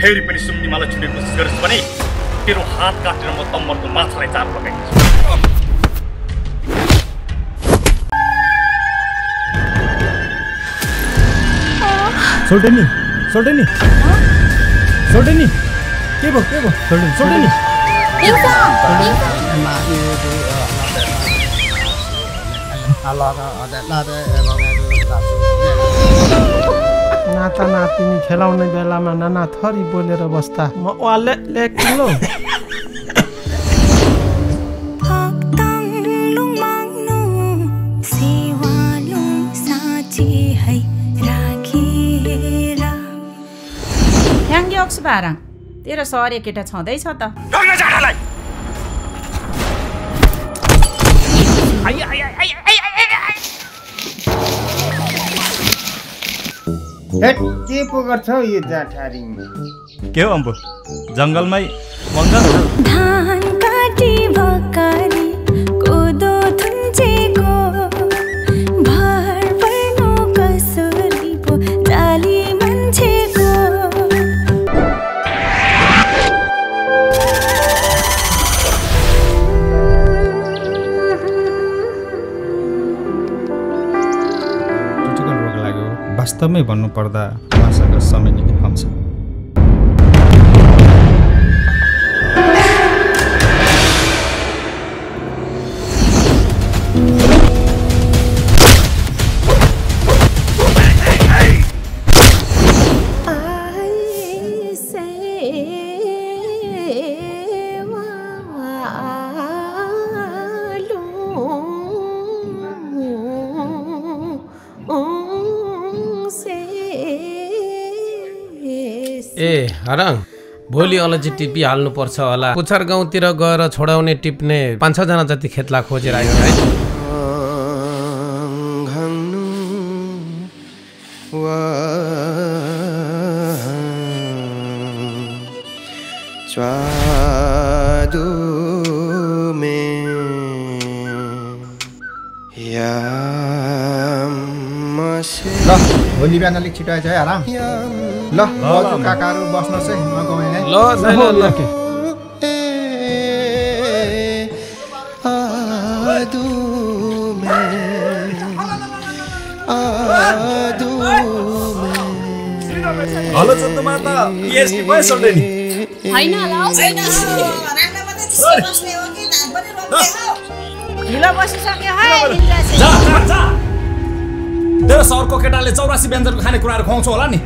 फेरि पनि सुम्निमालाई छुने कोसिस गरिस् भने तेरो हात काटेर म तम्मरको माछालाई चारो लगाइदिन्छु। सोल्टेनी सोल्टेनी सोल्टेनी के भयो सोल्टेनी सोल्टेनी नाता नातिनी खेलाउने बेलामा नाना थरी बोलेर बस्दा म वाले लेख्नु बारङ तेरो सरे केटा छँदैछ त के पो गर्छौ यो जाठारी के हो अम्बु जंगलमै मङ्गल धान काटी भकारी कोदो थुन्चेको भर पर्नु कसरी पो जाली मान्छेको वास्तवमै भन्नुपर्दा उहाँसँग समय निकै कम छ। ए हराङ भोलि अलैँची टिपी हाल्नु पर्छ होला। पुछर गाउँतिर गएर छोडाउने टिप्ने 5-6 जना जति खेतला खोजेर आयो है। ल भोलि बिहान अलिक छिटो आइज है आराम। ल काकाहरू बस्नुहोस् है म गएँ है। ल हेलो चन्द्र माता पीएचडी भयो सोल्टेनी हैन होला छैन रान्ना मात्रै त्यसै बस्ने हो कि धान पनि रोप्ने हो ढिलो बसिसक्यो है इन्द्रजी जा तेरो सरको केटाले 84 व्यञ्जनको खानेकुराहरू खुवाउँछ होला नि।